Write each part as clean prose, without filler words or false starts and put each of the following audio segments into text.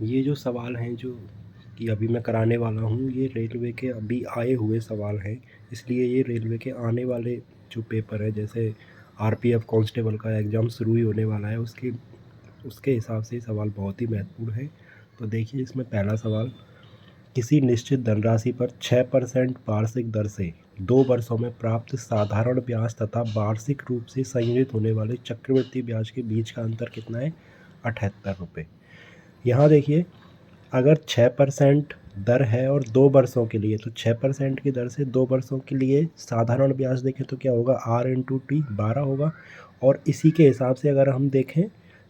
ये जो सवाल हैं जो कि अभी मैं कराने वाला हूँ, ये रेलवे के अभी आए हुए सवाल हैं, इसलिए ये रेलवे के आने वाले जो पेपर है, जैसे आरपीएफ कांस्टेबल का एग्ज़ाम शुरू ही होने वाला है, उसके हिसाब से ये सवाल बहुत ही महत्वपूर्ण है। तो देखिए इसमें पहला सवाल, किसी निश्चित धनराशि पर 6% वार्षिक दर से 2 वर्षों में प्राप्त साधारण ब्याज तथा वार्षिक रूप से संयोजित होने वाले चक्रवृद्धि ब्याज के बीच का अंतर कितना है? 78 रुपये। यहाँ देखिए, अगर 6% दर है और 2 वर्षों के लिए, तो 6% की दर से 2 वर्षों के लिए साधारण ब्याज देखें तो क्या होगा? R इंटू टी 12 होगा। और इसी के हिसाब से अगर हम देखें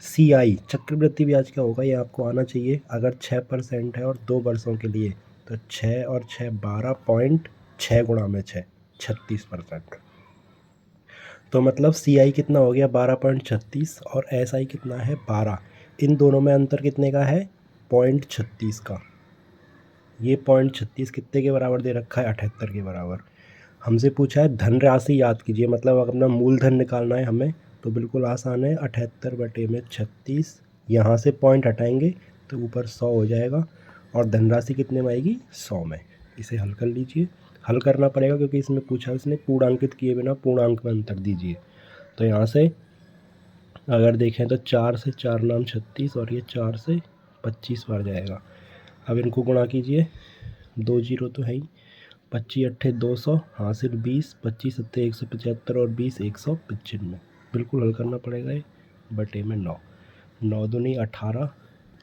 CI चक्रवृद्धि ब्याज क्या होगा, ये आपको आना चाहिए। अगर 6% है और 2 वर्षों के लिए, तो 6 और 6 12.6 गुणा में 6 36%। तो मतलब CI कितना हो गया? 12.36 और SI कितना है? 12। इन दोनों में अंतर कितने का है? 0.36 का। ये 0.36 कितने के बराबर दे रखा है? 78 के बराबर। हमसे पूछा है धनराशि याद कीजिए, मतलब अगर अपना मूलधन निकालना है हमें, तो बिल्कुल आसान है। 78/36, यहाँ से पॉइंट हटाएंगे तो ऊपर 100 हो जाएगा, और धनराशि कितने में आएगी? 100 में। इसे हल कर लीजिए। हल करना पड़ेगा क्योंकि इसमें पूछा उसने पूर्णांकित किए बिना पूर्णांक में अंतर दीजिए। तो यहाँ से अगर देखें तो 4 से 4 नाम 36, और ये 4 से 25 बार जाएगा। अब इनको गुणा कीजिए, 2 जीरो तो है ही। 25 अट्ठे 200, हासिल 20, 25 सत्ते 175 और 20 195। बिल्कुल हल करना पड़ेगा ये, बटे में 9। 9 दूनी 18,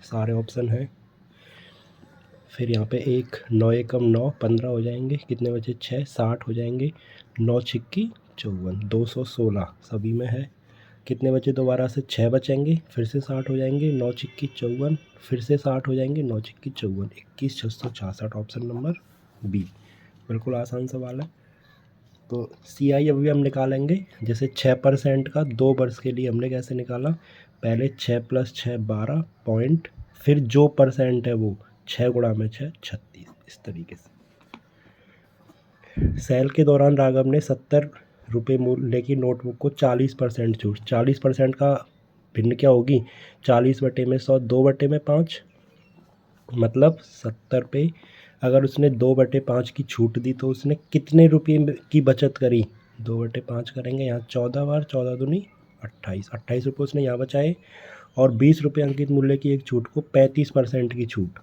सारे ऑप्शन हैं। फिर यहाँ पे 1 9 एकम 9 15 हो जाएंगे, कितने बचे? 6 60 हो जाएंगे। 9 छिक्की 54, 216 सभी में है। कितने बचे? दोबारा से 6 बचेंगे, फिर से 60 हो जाएंगे। 9 छिक्की 54, फिर से 60 हो जाएंगे। 9 छिक्की 54, 21 666, ऑप्शन नंबर बी। बिल्कुल आसान सवाल है। तो CI अभी हम निकालेंगे, जैसे 6% का 2 वर्ष के लिए हमने कैसे निकाला? पहले 6 + 6 12 पॉइंट, फिर जो परसेंट है वो 6 गुणा में 6 36, इस तरीके से। सेल के दौरान राघव ने 70 रुपये मूल्य की नोटबुक को 40% छूट, 40% का भिन्न क्या होगी? 40/100, 2/5, मतलब 70 पे अगर उसने 2/5 की छूट दी तो उसने कितने रुपये की बचत करी? 2/5 करेंगे, यहाँ 14 बार, 14 दूनी 28, 28 रुपये उसने यहाँ बचाए। और 20 रुपये अंकित मूल्य की एक छूट को 35% की छूट,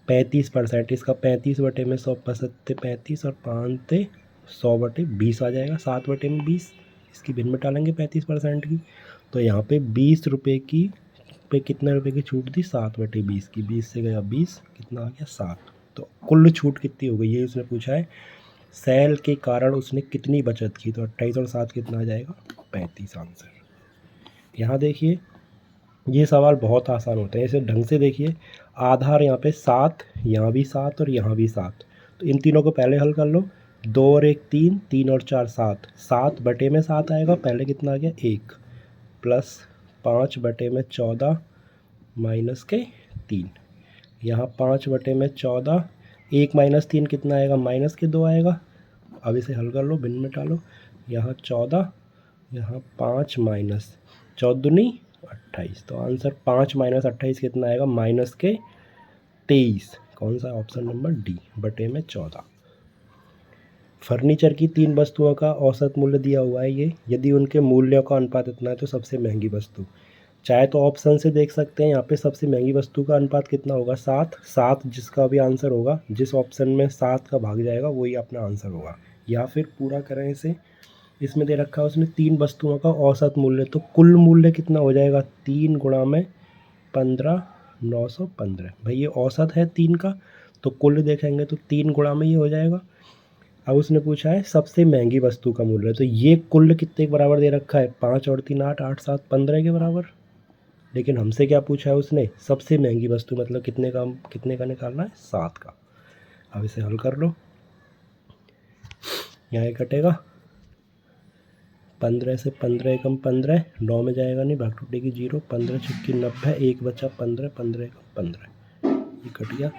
35%, इसका 35/100 पचहत्तर 35 और 5 थे 100/20 आ जाएगा, 7/20। इसकी भिन्न मिटा लेंगे 35% की, तो यहाँ पे 20 रुपये की पे कितने रुपए की छूट दी? 7/20 की। 20 से गया 20, कितना आ गया? 7। तो कुल छूट कितनी हो गई, ये उसने पूछा है। सेल के कारण उसने कितनी बचत की? तो 28 और 7 कितना आ जाएगा? 35 आंसर। यहाँ देखिए, ये सवाल बहुत आसान होते हैं, इसे ढंग से देखिए। आधार यहाँ पे 7, यहाँ भी 7 और यहाँ भी 7, तो इन तीनों को पहले हल कर लो। 2 और 1 3, 3 और 4 7, 7/7 आएगा। पहले कितना आ गया? 1, प्लस 5/14 माइनस के 3, यहाँ 5/14, 1 माइनस 3 कितना आएगा? माइनस के 2 आएगा। अब इसे हल कर लो, भिन्न मिटा लो। यहाँ 14, यहाँ 5 माइनस 14 दूनी 28, तो आंसर 5 माइनस 28 कितना आएगा? माइनस के 23। कौन सा? ऑप्शन नंबर डी, बटे में 14। फर्नीचर की 3 वस्तुओं का औसत मूल्य दिया हुआ है ये, यदि उनके मूल्यों का अनुपात इतना है तो सबसे महंगी वस्तु। चाहे तो ऑप्शन से देख सकते हैं, यहाँ पे सबसे महंगी वस्तु का अनुपात कितना होगा? 7। 7 जिसका भी आंसर होगा, जिस ऑप्शन में 7 का भाग जाएगा वही अपना आंसर होगा। या फिर पूरा करें इसे, इसमें दे रखा है उसने 3 वस्तुओं का औसत मूल्य, तो कुल मूल्य कितना हो जाएगा? 3 गुणा में 15, 915। भाई ये औसत है 3 का, तो कुल देखेंगे तो 3 गुणा में ये हो जाएगा। अब उसने पूछा है सबसे महंगी वस्तु का मूल्य, तो ये कुल कितने के बराबर दे रखा है? 5 और 3 8, 8 7 15 के बराबर। लेकिन हमसे क्या पूछा है उसने? सबसे महंगी वस्तु, मतलब कितने का निकालना है? 7 का। अब इसे हल कर लो, यहाँ ये कटेगा, 15 से 15 एकम 15, 9 में जाएगा नहीं, भाग टूटेगी 0, 15 छक्की 90, 1 बचा 15, 15 एकम 15, ये कट गया।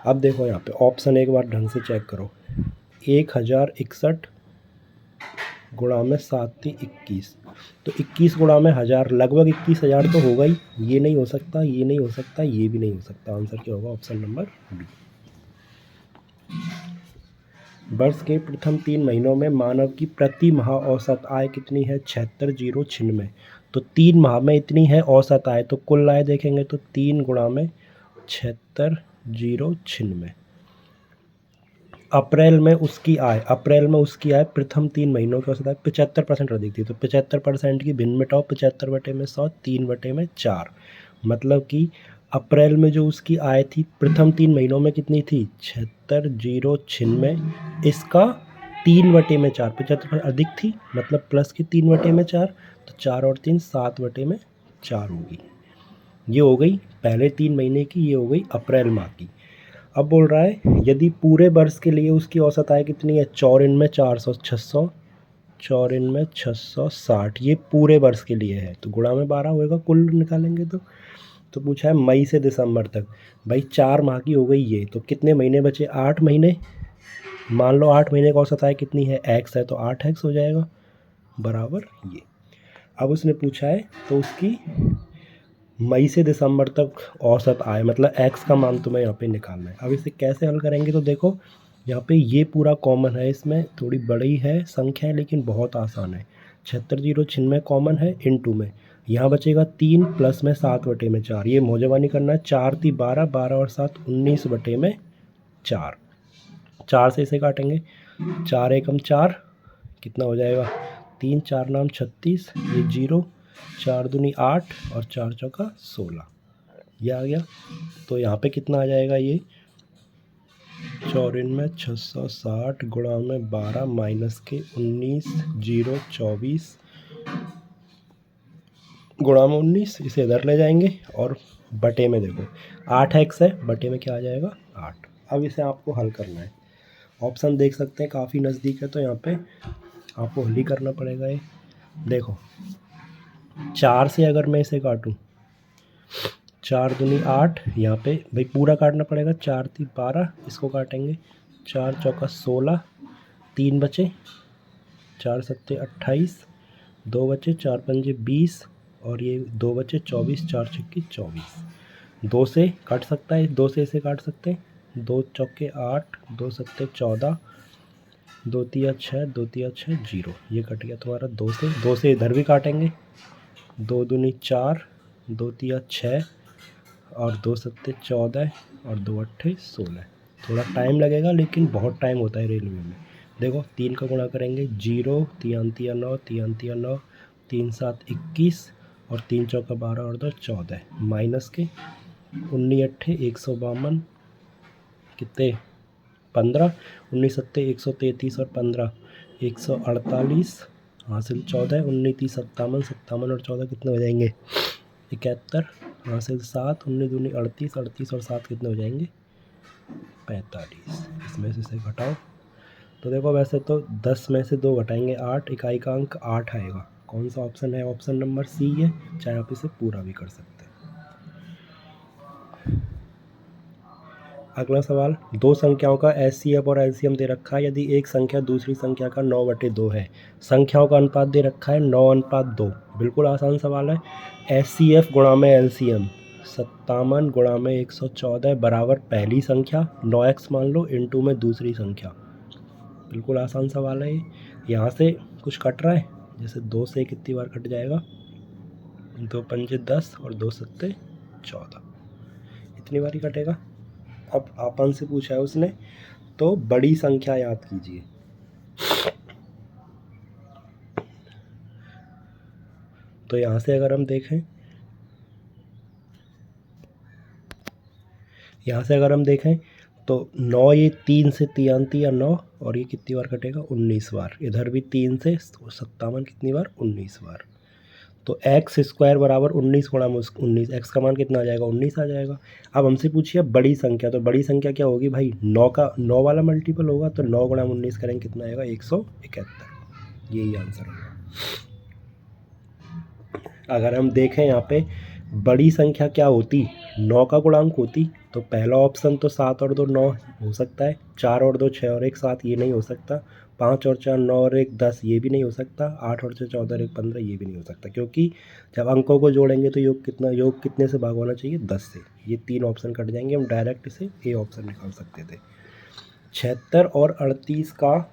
अब देखो यहाँ पे ऑप्शन एक बार ढंग से चेक करो। 1061 गुणा में 7 × 21, तो 21 गुणा में 1000 लगभग 21,000 तो होगा ही। ये नहीं हो सकता, ये नहीं हो सकता, ये भी नहीं हो सकता। आंसर क्या होगा? Option number B. वर्ष के प्रथम 3 महीनों में मानव की प्रति माह औसत आय कितनी है? 76,096। तो 3 माह में इतनी है औसत आय, तो कुल आय देखेंगे तो 3 गुणा में 76,096। अप्रैल में उसकी आय प्रथम 3 महीनों की औसत आय 75% अधिक थी। तो 75% की भिन्न मिटाओ 75/100 3/4। मतलब कि अप्रैल में जो उसकी आय थी प्रथम 3 महीनों में कितनी थी? 76,096। इसका 3/4 75% अधिक थी, मतलब प्लस की 3/4। तो 4 और 3 7/4 होगी। ये हो गई पहले 3 महीने की, ये हो गई अप्रैल माह की। अब बोल रहा है यदि पूरे वर्ष के लिए उसकी औसत आय कितनी है? 4 में 400 600, 4 में 660। ये पूरे वर्ष के लिए है, तो गुणा में 12 होएगा कुल निकालेंगे तो पूछा है मई से दिसंबर तक। भाई 4 माह की हो गई ये, तो कितने महीने बचे? 8 महीने। मान लो 8 महीने का औसत आय कितनी है? x है, तो 8x हो जाएगा बराबर ये। अब उसने पूछा है तो उसकी मई से दिसंबर तक औसत आय, मतलब x का मान तुम्हें यहाँ पे निकालना है। अब इसे कैसे हल करेंगे? तो देखो यहाँ पे ये पूरा कॉमन है, इसमें थोड़ी बड़ी है संख्या है लेकिन बहुत आसान है। 76,096 कॉमन है इनटू में, यहाँ बचेगा 3 प्लस में 7/4। ये मौजवानी करना है। 4 थी 12, 12 और 7 19/4। 4 से इसे काटेंगे, 4 एकम 4, कितना हो जाएगा? 3 4 नाम 36, ये 0, 4 दूनी 8 और 4 चौका 16। ये आ गया। तो यहाँ पे कितना आ जाएगा? ये 54 में 660 गुणा में 12 माइनस के 19 0 24 गुणा में 19। इसे इधर ले जाएंगे और बटे में देखो 8x है, बटे में क्या आ जाएगा? 8। अब इसे आपको हल करना है। ऑप्शन देख सकते हैं काफ़ी नज़दीक है, तो यहाँ पे आपको हल ही करना पड़ेगा। ये देखो 4 से अगर मैं इसे काटूँ, 4 दूनी 8, यहाँ पे भाई पूरा काटना पड़ेगा। 4 थी 12, इसको काटेंगे। 4 चौका 16, 3 बचे, 4 सत्ते 28, 2 बचे, 4 पंजे 20 और ये 2 बचे 24, 4 छक्के 24। 2 से काट सकता है, 2 से इसे काट सकते हैं। 2 चौके 8, 2 सत्ते 14, 2 तिया 6, 2 तिया 6 0। ये कट गया तुम्हारा 2 से इधर भी काटेंगे। 2 दूनी 4, 2 तिया 6 और 2 सत्ते 14 और 2 अट्ठे 16। थोड़ा टाइम लगेगा लेकिन बहुत टाइम होता है रेलवे में। देखो 3 का गुणा करेंगे, 0 3 तिया 9, 3 तिया 9, 3 7 21 और 3 चौका 12 और 2 14 माइनस के 19 अट्ठे 152, कितने 15, 19 सत्ते 133 और 15 148, हासिल 14, 19 30 57, 57 और 14 कितने हो जाएंगे? 71, हासिल 7, 19 दूनी 38, 38 और 7 कितने हो जाएंगे? 45। इसमें से घटाओ तो देखो वैसे तो 10 में से 2 घटाएंगे 8, इकाई का अंक 8 आएगा। कौन सा ऑप्शन है? ऑप्शन नंबर सी है, चाहे आप इसे पूरा भी कर सकते हैं। अगला सवाल, दो संख्याओं का एचसीएफ और एलसीएम दे रखा है। यदि एक संख्या दूसरी संख्या का 9/2 है, संख्याओं का अनुपात दे रखा है 9:2। बिल्कुल आसान सवाल है। एचसीएफ गुणा में एलसीएम 57 गुणा में 114 बराबर पहली संख्या 9x मान लो इनटू में दूसरी संख्या। बिल्कुल आसान सवाल है ये। यहाँ से कुछ कट रहा है, जैसे 2 से कितनी बार कट जाएगा? 2 पंजे 10 और 2 सत्ते 14, इतनी बार ही कटेगा। अब आपन से पूछा है उसने, तो बड़ी संख्या याद कीजिए। तो यहाँ से अगर हम देखें तो 9 ये 3 से 3 या 9 और ये कितनी बार कटेगा? 19 बार। इधर भी 3 से 57 कितनी बार? 19 बार। तो x² बराबर 19 गुणा में 19, x का मान कितना आ जाएगा? 19 आ जाएगा। अब हमसे पूछिए बड़ी संख्या, तो बड़ी संख्या क्या होगी भाई? 9 वाला मल्टीपल होगा, तो 9 गुणा में 19 करेंगे कितना आएगा? 171। यही आंसर होगा। अगर हम देखें यहाँ पे बड़ी संख्या क्या होती? 9 का गुणांक होती। तो पहला ऑप्शन तो 7 और 2 9 हो सकता है, 4 और 2 6 और 1 7 ये नहीं हो सकता। 5 और 4 9 और 1 10, ये भी नहीं हो सकता। 8 और 6 14 और 1 15, ये भी नहीं हो सकता, क्योंकि जब अंकों को जोड़ेंगे तो योग कितने से भाग होना चाहिए? 10 से। ये 3 ऑप्शन कट जाएंगे, हम डायरेक्ट इसे ए ऑप्शन निकाल सकते थे। 76 और 38 का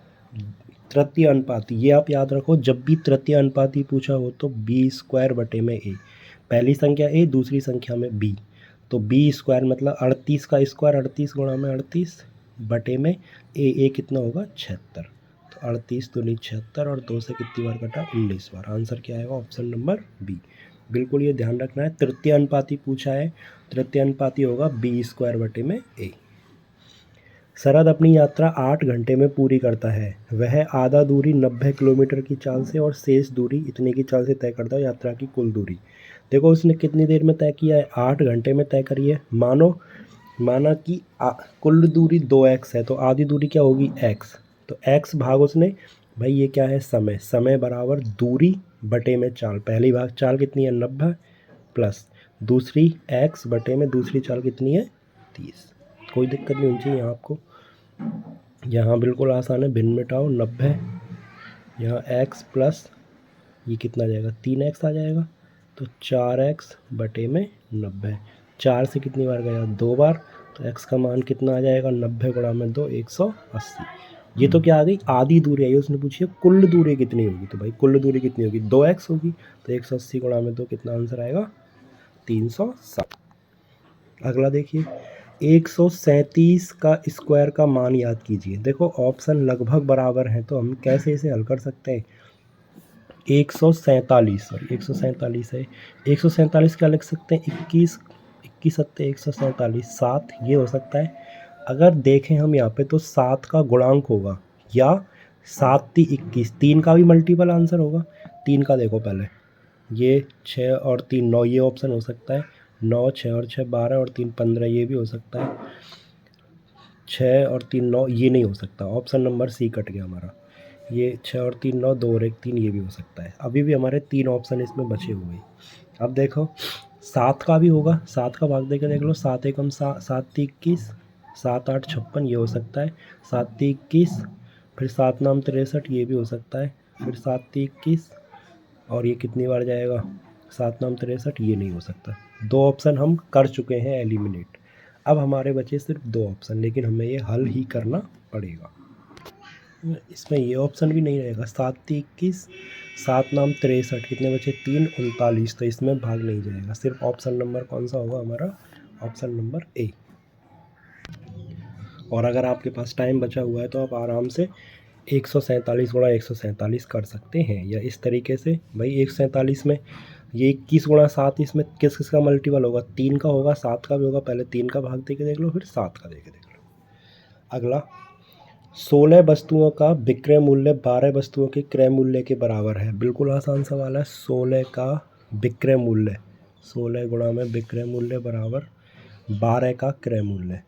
तृतीय अनुपाती, ये आप याद रखो, जब भी तृतीय अनुपाती पूछा हो तो b² बटे में a। पहली संख्या a, दूसरी संख्या में b, तो b² मतलब 38 का स्क्वायर, 38 गुणा में 38 बटे में a कितना होगा? 76। तो 38 दूनी 76 और 2 से कितनी बार कटा? 19 बार। आंसर क्या आएगा? Option number B. बिल्कुल ये ध्यान रखना है, तृतीय अनुपाती पूछा है, तृतीय अनुपाती होगा b² बटे में a। शरद अपनी यात्रा 8 घंटे में पूरी करता है। वह आधा दूरी 90 किलोमीटर की चाल से और शेष दूरी इतने की चाल से तय करता है। यात्रा की कुल दूरी देखो उसने कितनी देर में तय किया है? 8 घंटे में तय करी है। माना कि कुल दूरी 2x है, तो आधी दूरी क्या होगी? x। तो x भाग उसने, भाई ये क्या है? समय बराबर दूरी बटे में चाल। पहली भाग चाल कितनी है? 90 प्लस दूसरी x बटे में दूसरी चाल कितनी है? 30। कोई दिक्कत नहीं होनी चाहिए यहाँ आपको। यहाँ बिल्कुल आसान है, भिन्न मिटाओ 90, यहाँ x प्लस ये कितना आ जाएगा? 3x आ जाएगा, तो 4x बटे में 90। 4 से कितनी बार गया? 2 बार, तो x का मान कितना आ जाएगा? 90 गुणा में 2 180। ये तो क्या आ गई? आधी दूरी आई, उसने पूछी है कुल दूरी कितनी होगी, तो भाई कुल दूरी कितनी होगी? 2x होगी, तो 180 गुणा में 2 कितना आंसर आएगा? 360। अगला देखिए, 137 का स्क्वायर का मान याद कीजिए। देखो ऑप्शन लगभग बराबर हैं, तो हम कैसे इसे हल कर सकते हैं? 147 है। 147 क्या लिख सकते हैं? 21 सत्ते 147, 7 ये हो सकता है। अगर देखें हम यहाँ पे तो 7 का गुणांक होगा, या 7 × 21, 3 का भी मल्टीपल आंसर होगा। 3 का देखो पहले, ये 6 और 3 9, ये ऑप्शन हो सकता है। 9 6 और 6 12 और 3 15, ये भी हो सकता है। 6 और 3 9, ये नहीं हो सकता। ऑप्शन नंबर सी कट गया हमारा। ये 6 और 3 9, 2 और 1 3, ये भी हो सकता है। अभी भी हमारे 3 ऑप्शन इसमें बचे हुए हैं। अब देखो 7 का भी होगा, 7 का भाग देकर देख लो। 7 एकम 7 21, 7 8 56, ये हो सकता है। 7 21, फिर 7 9 63, ये भी हो सकता है। फिर 7 21 और ये कितनी बार जाएगा? 7 9 63, ये नहीं हो सकता। 2 ऑप्शन हम कर चुके हैं एलिमिनेट। अब हमारे बचे सिर्फ 2 ऑप्शन, लेकिन हमें ये हल ही करना पड़ेगा। इसमें ये ऑप्शन भी नहीं रहेगा। 7 21, 7 9 63, कितने बचे? 3 39, तो इसमें भाग नहीं जाएगा। सिर्फ ऑप्शन नंबर कौन सा होगा हमारा? Option number A. और अगर आपके पास टाइम बचा हुआ है तो आप आराम से 147 गुणा 147 कर सकते हैं, या इस तरीके से। भाई 147 में ये 21 गुणा 7, इसमें किस किस का मल्टीपल होगा? 3 का होगा, 7 का भी होगा। पहले 3 का भाग दे के देख लो, फिर 7 का दे के देख लो। अगला, 16 वस्तुओं का विक्रय मूल्य 12 वस्तुओं के क्रय मूल्य के बराबर है। बिल्कुल आसान सवाल है। 16 का विक्रय मूल्य, 16 गुणा में विक्रय मूल्य बराबर 12 का क्रय मूल्य।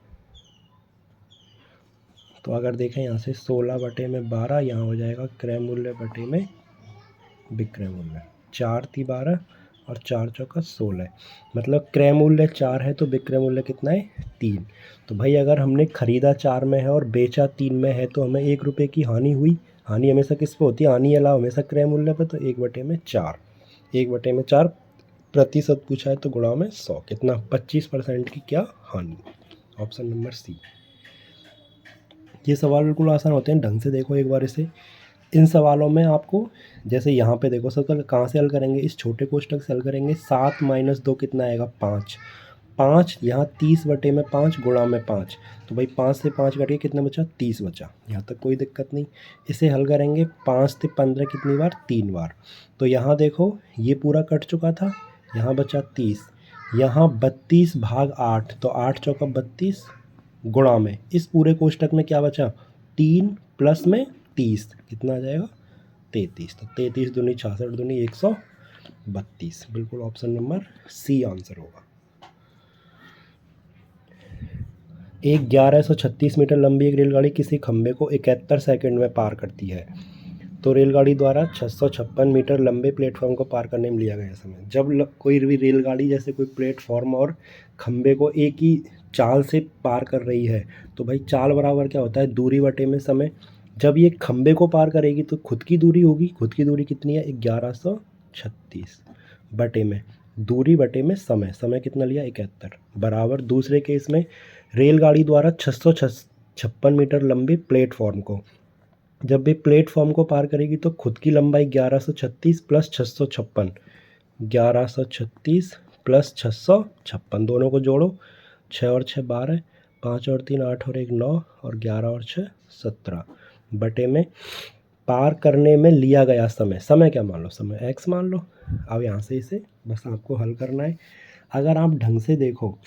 तो अगर देखें यहाँ से 16 बटे में 12, यहाँ हो जाएगा क्रय मूल्य बटे में विक्रय मूल्य। 4 × 12 और 4 चौका 16, मतलब क्रय मूल्य 4 है तो विक्रय मूल्य कितना है? 3। तो भाई अगर हमने ख़रीदा 4 में है और बेचा 3 में है, तो हमें 1 रुपये की हानि हुई। हानि हमेशा किस पे होती है? हानि अलावा हमेशा क्रय मूल्य पर। तो 1/4, 1/4 प्रतिशत पूछा है, तो गुणा में 100, कितना? 25% की क्या हानि? Option number C. ये सवाल बिल्कुल आसान होते हैं, ढंग से देखो एक बार इसे। इन सवालों में आपको, जैसे यहाँ पे देखो, सबसे कहाँ से हल करेंगे? इस छोटे कोष्ठक से हल करेंगे। 7 - 2 कितना आएगा? 5। 5 यहाँ 30 बटे में 5 गुणा में 5, तो भाई 5 से 5 कट के कितना बचा? 30 बचा। यहाँ तक कोई दिक्कत नहीं। इसे हल करेंगे 5 से 15 कितनी बार? 3 बार। तो यहाँ देखो ये पूरा कट चुका था, यहाँ बचा 30, यहाँ 32 भाग 8, तो 8 चौका 32 गुणा में इस पूरे कोष्ठक में क्या बचा? 3 प्लस में 30, कितना आ जाएगा? 33। तो 33 दूनी 66 दूनी 132। बिल्कुल ऑप्शन नंबर सी आंसर होगा। एक 1136 मीटर लंबी एक रेलगाड़ी किसी खंभे को 71 सेकंड में पार करती है। तो रेलगाड़ी द्वारा 656 मीटर लंबे प्लेटफॉर्म को पार करने में लिया गया समय। जब कोई भी रेलगाड़ी जैसे कोई प्लेटफॉर्म और खंभे को एक ही चाल से पार कर रही है, तो भाई चाल बराबर क्या होता है? दूरी बटे में समय। जब ये खंबे को पार करेगी तो खुद की दूरी होगी, खुद की दूरी कितनी है 1136 बटे में दूरी बटे में समय, समय कितना लिया 71 बराबर दूसरे केस में रेलगाड़ी द्वारा 656 मीटर लंबे प्लेटफॉर्म को, जब भी प्लेटफॉर्म को पार करेगी तो खुद की लंबाई 1136 प्लस 656, 1136 प्लस 656 दोनों को जोड़ो, 6 और 6 12, 5 और 3 8 और 1 9 और 11 और 6 17 बटे में पार करने में लिया गया समय, समय क्या मान लो, समय x मान लो। अब यहाँ से इसे बस आपको हल करना है। अगर आप ढंग से देखो,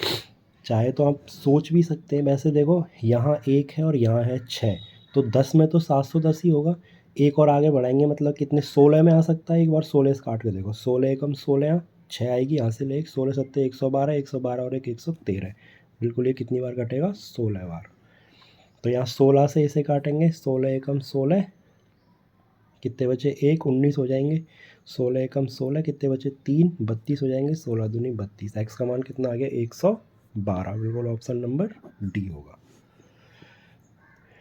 चाहे तो आप सोच भी सकते हैं, वैसे देखो यहाँ 1 है और यहाँ है 6, तो 10 में तो 710 ही होगा, एक और आगे बढ़ाएंगे मतलब कितने 16 में आ सकता है। एक बार 16 से काट के देखो, 16 एकम 16, 6 आएगी यहाँ से ले, 16 सत्ते 112, 112 और 113, बिल्कुल ये कितनी बार कटेगा 16 बार। तो यहाँ 16 से इसे काटेंगे, 16 एकम 16, कितने बचे 1 19 हो जाएंगे, 16 एकम 16 कितने बचे 3 32 हो जाएंगे, 16 दूनी 32, एक्स का मान कितना आ गया 112, बिल्कुल ऑप्शन नंबर डी होगा।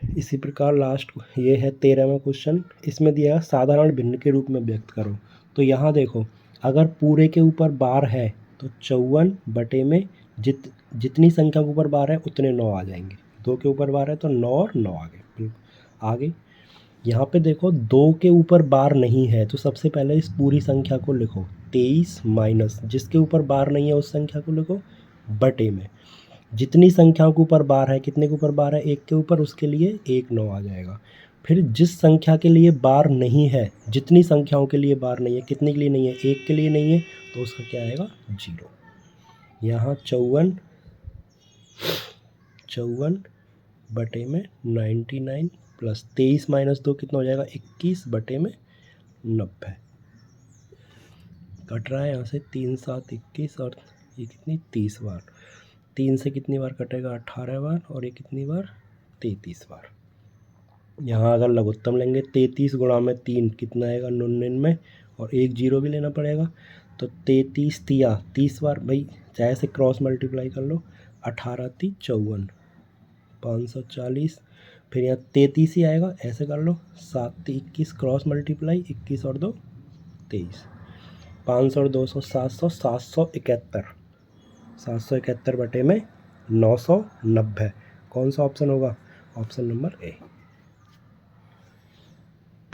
इसी प्रकार लास्ट ये है 13वां क्वेश्चन, इसमें दिया साधारण भिन्न के रूप में व्यक्त करो। तो यहाँ देखो अगर पूरे के ऊपर बार है तो 54 बटे में जितनी संख्या के ऊपर बार है उतने 9 आ जाएंगे, 2 के ऊपर बार है तो 9 और 9 आ गए। आगे यहाँ पे देखो 2 के ऊपर बार नहीं है तो सबसे पहले इस पूरी संख्या को लिखो 23 माइनस जिसके ऊपर बार नहीं है उस संख्या को लिखो बटे में जितनी संख्याओं के ऊपर बार है, कितने के ऊपर बार है 1 के ऊपर, उसके लिए 1 9 आ जाएगा। फिर जिस संख्या के लिए बार नहीं है, जितनी संख्याओं के लिए बार नहीं है, कितने के लिए नहीं है 1 के लिए नहीं है, तो उसका क्या आएगा 0। यहाँ 54 बटे में 99 प्लस 23 माइनस 2 कितना हो जाएगा 21 बटे में 90 कट रहा है यहाँ से 3 7 21 और ये कितनी 30 बार, 3 से कितनी बार कटेगा 18 बार और ये कितनी बार 33 बार। यहाँ अगर लघुत्तम लेंगे 33 गुणा में 3 कितना आएगा 99 और एक जीरो भी लेना पड़ेगा, तो 33 तिया 30 बार, भाई चाहे से क्रॉस मल्टीप्लाई कर लो, 18 × 3 = 54 540, फिर यहाँ 33 ही आएगा, ऐसे कर लो 7 × 3 = 21 क्रॉस मल्टीप्लाई 21 और 2 23, 500 और 200 700 771, 771 बटे में 990, कौन सा ऑप्शन होगा ऑप्शन नंबर ए।